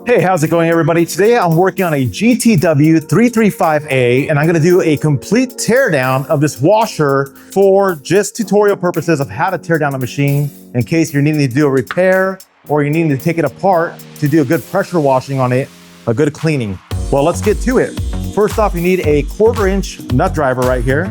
Hey, how's it going, everybody? Today I'm working on a GTW335A, and I'm gonna do a complete teardown of this washer for just tutorial purposes of how to tear down a machine in case you're needing to do a repair or you're needing to take it apart to do a good pressure washing on it, a good cleaning. Well, let's get to it. First off, you need a 1/4-inch nut driver right here,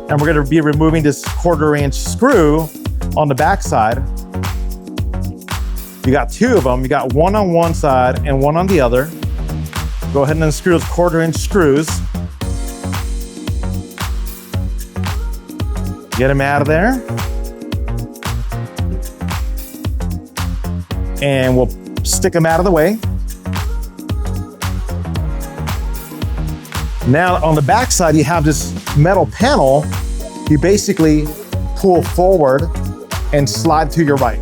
and we're gonna be removing this 1/4-inch screw on the back side. You got two of them. You got one on one side and one on the other. Go ahead and unscrew those 1/4-inch screws. Get them out of there. And we'll stick them out of the way. Now on the back side, you have this metal panel. You basically pull forward and slide to your right.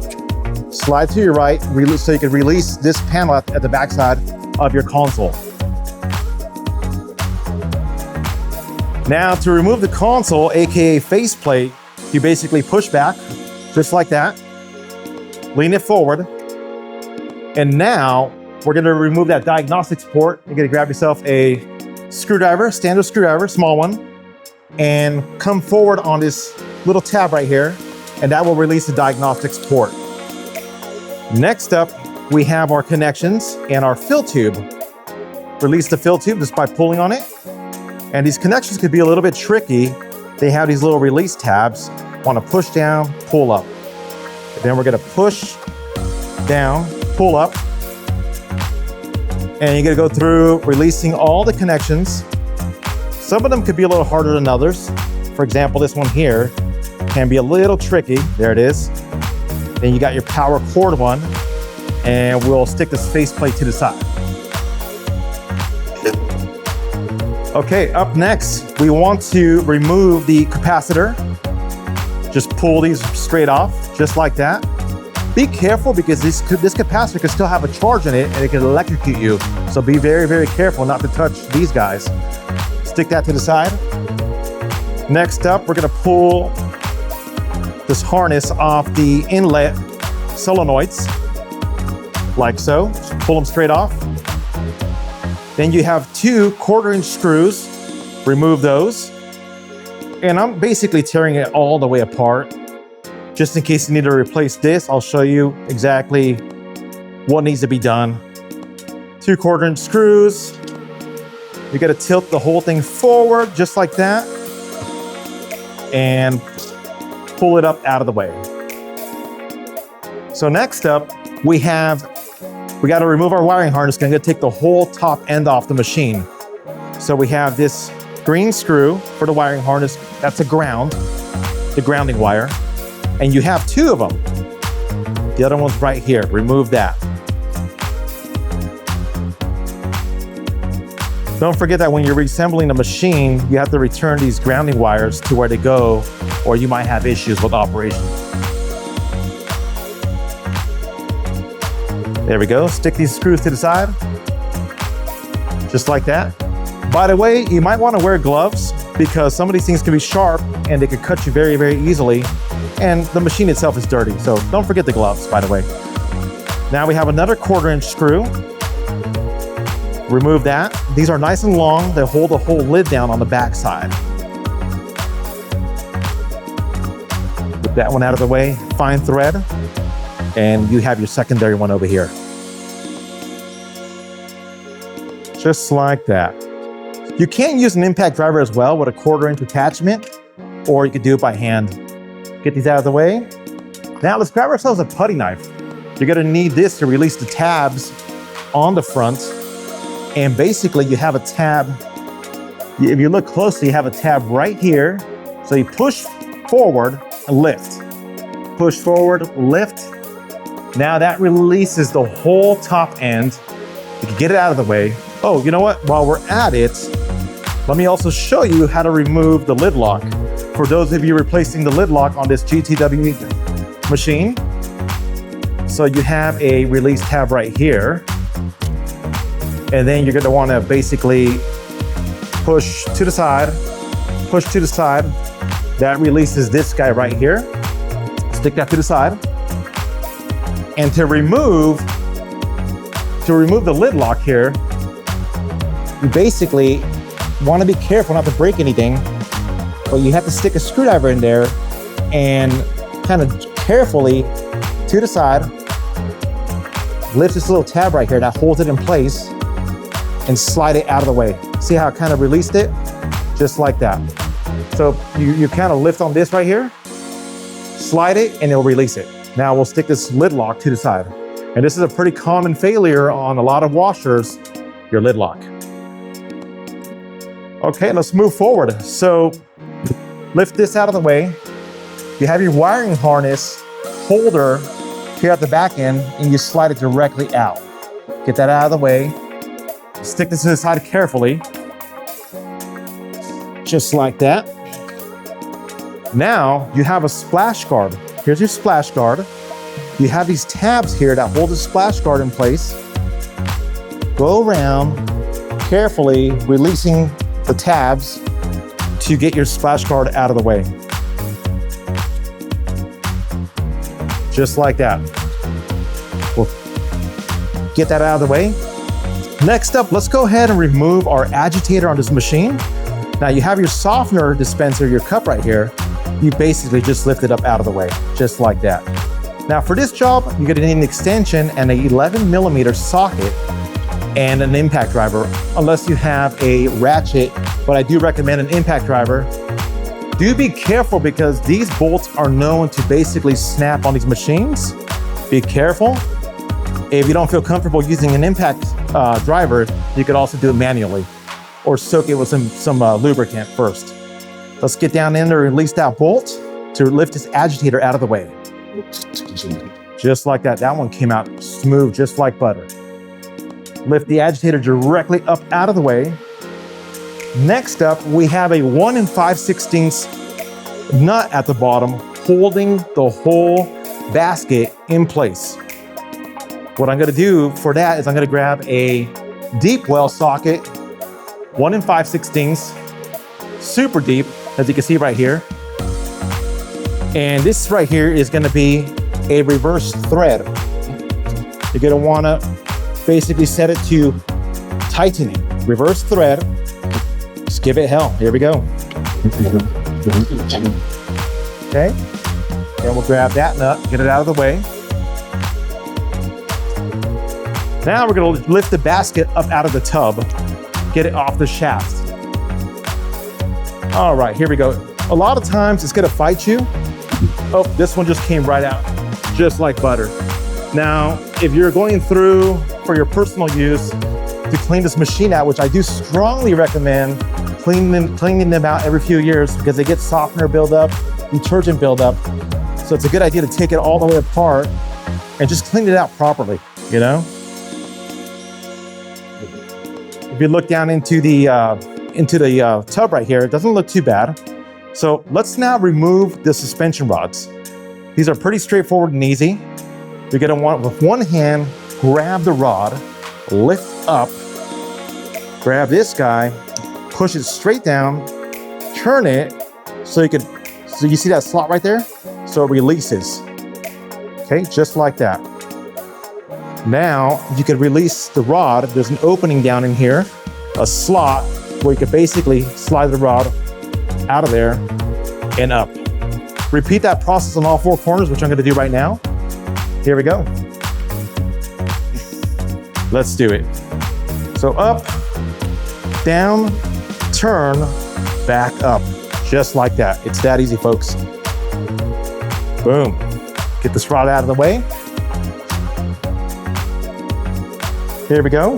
Slide to your right so you can release this panel at the back side of your console. Now to remove the console, AKA faceplate, you basically push back just like that, lean it forward, and now we're gonna remove that diagnostics port. You're gonna grab yourself a screwdriver, standard screwdriver, small one, and come forward on this little tab right here, and that will release the diagnostics port. Next up, we have our connections and our fill tube. Release the fill tube just by pulling on it. And these connections could be a little bit tricky. They have these little release tabs. Want to push down, pull up. Then we're gonna push down, pull up. And you're gonna go through releasing all the connections. Some of them could be a little harder than others. For example, this one here can be a little tricky. There it is. Then you got your power cord one, and we'll stick this faceplate to the side. Okay, up next, we want to remove the capacitor. Just pull these straight off, just like that. Be careful because this capacitor could still have a charge in it and it can electrocute you. So be very, very careful not to touch these guys. Stick that to the side. Next up, we're gonna pull this harness off the inlet solenoids, like so. Just pull them straight off. Then you have two 1/4-inch screws. Remove those. And I'm basically tearing it all the way apart. Just in case you need to replace this, I'll show you exactly what needs to be done. Two 1/4-inch screws. You gotta tilt the whole thing forward, just like that. And pull it up out of the way. So next up, we got to remove our wiring harness. Gonna take the whole top end off the machine. So we have this green screw for the wiring harness. That's a ground, the grounding wire. And you have two of them. The other one's right here. Remove that. Don't forget that when you're reassembling the machine, you have to return these grounding wires to where they go, or you might have issues with operation. There we go. Stick these screws to the side, just like that. By the way, you might want to wear gloves because some of these things can be sharp and they could cut you very, very easily. And the machine itself is dirty, so don't forget the gloves, by the way. Now we have another 1/4-inch screw. Remove that. These are nice and long. They hold the whole lid down on the back side. Put that one out of the way. Fine thread. And you have your secondary one over here. Just like that. You can use an impact driver as well with a 1/4-inch attachment, or you could do it by hand. Get these out of the way. Now let's grab ourselves a putty knife. You're gonna need this to release the tabs on the front. And basically you have a tab. If you look closely, you have a tab right here. So you push forward and lift. Push forward, lift. Now that releases the whole top end. You can get it out of the way. Oh, you know what? While we're at it, let me also show you how to remove the lid lock. For those of you replacing the lid lock on this GTW machine. So you have a release tab right here. And then you're gonna wanna basically push to the side, push to the side. That releases this guy right here. Stick that to the side. And to remove to remove the lid lock here, you basically want to be careful not to break anything, but you have to stick a screwdriver in there and kind of carefully to the side, lift this little tab right here that holds it in place and slide it out of the way. See how I kind of released it? Just like that. So you kind of lift on this right here, slide it, and it'll release it. Now we'll stick this lid lock to the side. And this is a pretty common failure on a lot of washers, your lid lock. Okay, let's move forward. So lift this out of the way. You have your wiring harness holder here at the back end, and you slide it directly out. Get that out of the way. Stick this to the side carefully. Just like that. Now you have a splash guard. Here's your splash guard. You have these tabs here that hold the splash guard in place. Go around carefully, releasing the tabs to get your splash guard out of the way. Just like that. We'll get that out of the way. Next up, let's go ahead and remove our agitator on this machine. Now you have your softener dispenser, your cup right here. You basically just lift it up out of the way, just like that. Now for this job, you're gonna need an extension and an 11mm socket and an impact driver, unless you have a ratchet, but I do recommend an impact driver. Do be careful because these bolts are known to basically snap on these machines. Be careful. If you don't feel comfortable using an impact driver, you could also do it manually or soak it with some lubricant first. Let's get down in there and release that bolt to lift this agitator out of the way. Just like that. That one came out smooth, just like butter. Lift the agitator directly up out of the way. Next up, we have a 1 5/16 nut at the bottom holding the whole basket in place. What I'm gonna do for that is I'm gonna grab a deep well socket, 1 5/16, super deep, as you can see right here. And this right here is gonna be a reverse thread. You're gonna wanna basically set it to tightening, reverse thread. Just give it hell, here we go. Okay, and we'll grab that nut, get it out of the way. Now we're gonna lift the basket up out of the tub, get it off the shaft. All right, here we go. A lot of times it's gonna fight you. Oh, this one just came right out, just like butter. Now, if you're going through for your personal use to clean this machine out, which I do strongly recommend cleaning them out every few years because they get softener buildup, detergent buildup. So it's a good idea to take it all the way apart and just clean it out properly, you know? If you look down into the tub right here, it doesn't look too bad. So let's now remove the suspension rods. These are pretty straightforward and easy. You're gonna want, with one hand, grab the rod, lift up, grab this guy, push it straight down, turn it, so you see that slot right there? So it releases. Okay, just like that. Now, you can release the rod. There's an opening down in here, a slot, where you can basically slide the rod out of there and up. Repeat that process on all 4 corners, which I'm gonna do right now. Here we go. Let's do it. So up, down, turn, back up. Just like that. It's that easy, folks. Boom. Get this rod out of the way. Here we go.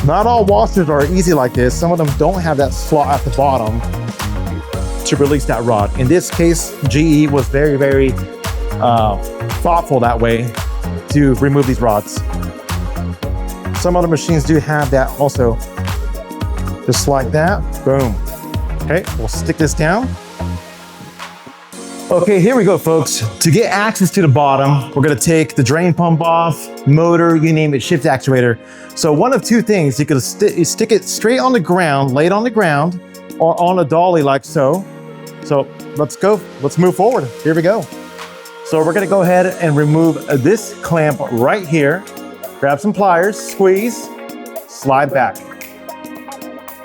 Not all washers are easy like this. Some of them don't have that slot at the bottom to release that rod. In this case, GE was very, very thoughtful that way to remove these rods. Some other machines do have that also. Just like that, boom. Okay, we'll stick this down. Okay, here we go, folks. To get access to the bottom, we're gonna take the drain pump off, motor, you name it, shift actuator. So one of 2 things, you could stick it straight on the ground, lay it on the ground, or on a dolly like so. So let's go, let's move forward. Here we go. So we're gonna go ahead and remove this clamp right here. Grab some pliers, squeeze, slide back.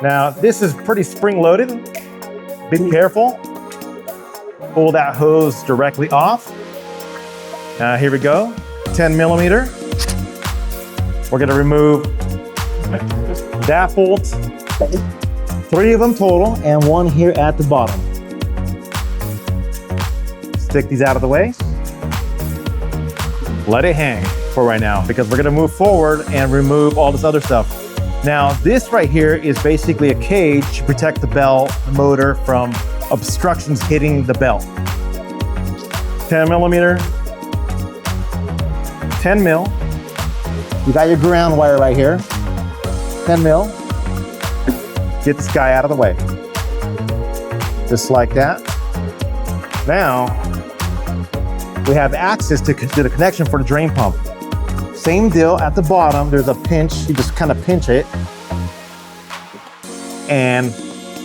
Now, this is pretty spring-loaded. Be careful. Pull that hose directly off. Here we go, 10 millimeter. We're gonna remove that bolt, 3 of them total, and 1 here at the bottom. Stick these out of the way. Let it hang for right now because we're gonna move forward and remove all this other stuff. Now, this right here is basically a cage to protect the belt, the motor from obstructions hitting the belt. 10 millimeter, 10 mil. You got your ground wire right here, 10 mil. Get this guy out of the way. Just like that. Now, we have access to the connection for the drain pump. Same deal at the bottom, there's a pinch, you just kind of pinch it and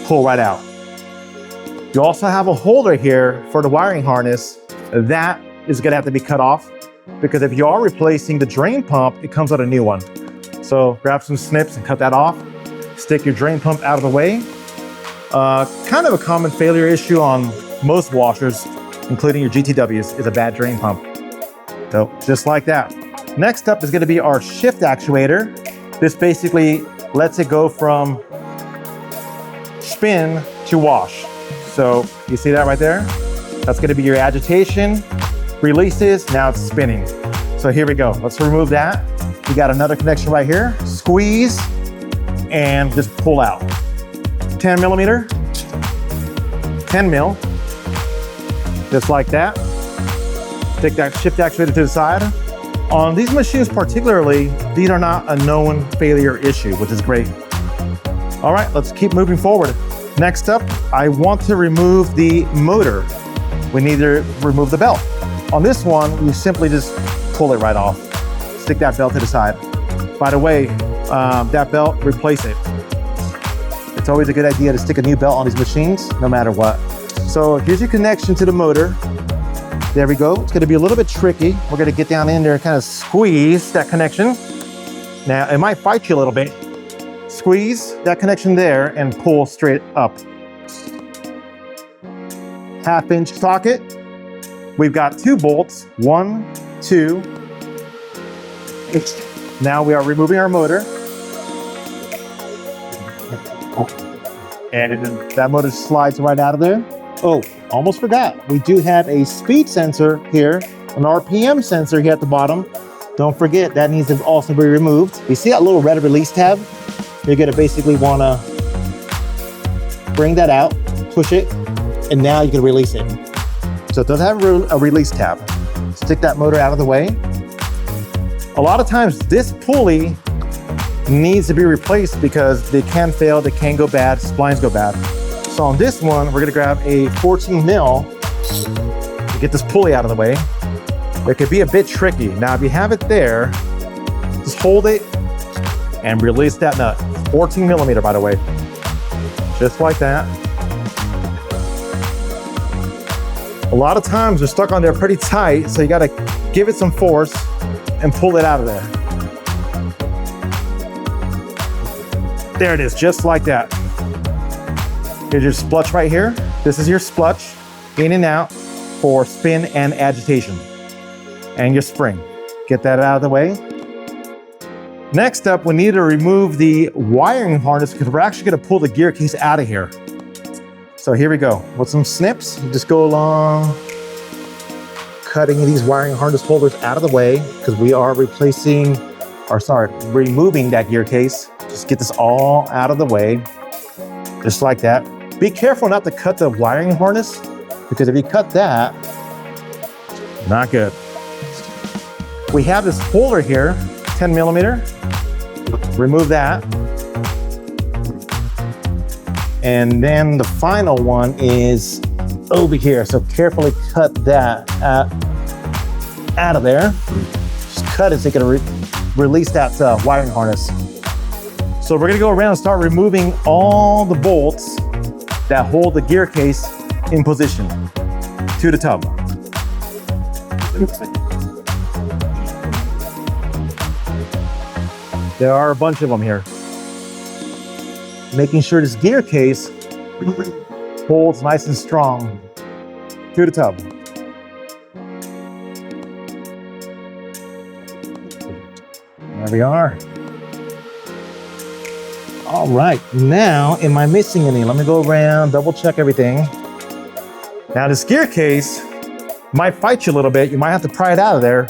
pull right out. You also have a holder here for the wiring harness. That is gonna have to be cut off because if you are replacing the drain pump, it comes with a new one. So grab some snips and cut that off. Stick your drain pump out of the way. Kind of a common failure issue on most washers, including your GTWs, is a bad drain pump. So just like that. Next up is gonna be our shift actuator. This basically lets it go from spin to wash. So you see that right there? That's gonna be your agitation, releases, now it's spinning. So here we go, let's remove that. We got another connection right here. Squeeze and just pull out. 10 millimeter, 10 mil, just like that. Take that shift actuator to the side. On these machines particularly, these are not a known failure issue, which is great. All right, let's keep moving forward. Next up, I want to remove the motor. We need to remove the belt. On this one, you simply just pull it right off. Stick that belt to the side. By the way, that belt, replace it. It's always a good idea to stick a new belt on these machines, no matter what. So here's your connection to the motor. There we go. It's gonna be a little bit tricky. We're gonna get down in there and kind of squeeze that connection. Now, it might fight you a little bit. Squeeze that connection there and pull straight up. 1/2-inch socket. We've got 2 bolts, 1, 2. Now we are removing our motor. And that motor slides right out of there. Oh, almost forgot. We do have a speed sensor here, an RPM sensor here at the bottom. Don't forget, that needs to also be removed. You see that little red release tab? You're gonna basically wanna bring that out, push it, and now you can release it. So it does have a release tab. Stick that motor out of the way. A lot of times this pulley needs to be replaced because they can fail, they can go bad, splines go bad. So on this one, we're gonna grab a 14 mil to get this pulley out of the way. It could be a bit tricky. Now, if you have it there, just hold it and release that nut. 14 millimeter, by the way. Just like that. A lot of times they're stuck on there pretty tight, so you gotta give it some force and pull it out of there. There it is, just like that. Here's your splutch right here. This is your splutch, in and out for spin and agitation. And your spring. Get that out of the way. Next up, we need to remove the wiring harness because we're actually gonna pull the gear case out of here. So here we go. With some snips, you just go along, cutting these wiring harness holders out of the way because we are removing that gear case. Just get this all out of the way, just like that. Be careful not to cut the wiring harness because if you cut that, not good. We have this holder here, 10 millimeter. Remove that. And then the final one is over here. So carefully cut that out of there. Just cut it so you can release that wiring harness. So we're gonna go around and start removing all the bolts that hold the gear case in position to the tub. There are a bunch of them here. Making sure this gear case holds nice and strong to the tub. There we are. All right, now, am I missing any? Let me go around, double check everything. Now this gear case might fight you a little bit. You might have to pry it out of there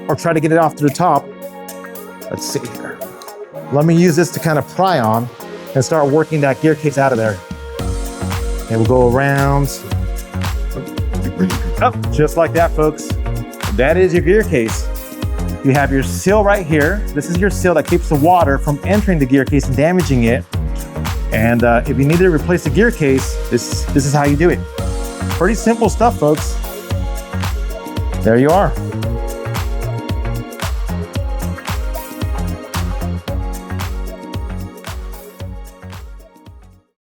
or try to get it off to the top. Let's see here. Let me use this to kind of pry on and start working that gear case out of there. And we'll go around. Oh, just like that, folks. That is your gear case. You have your seal right here. This is your seal that keeps the water from entering the gear case and damaging it. And if you need to replace the gear case, this is how you do it. Pretty simple stuff, folks. There you are.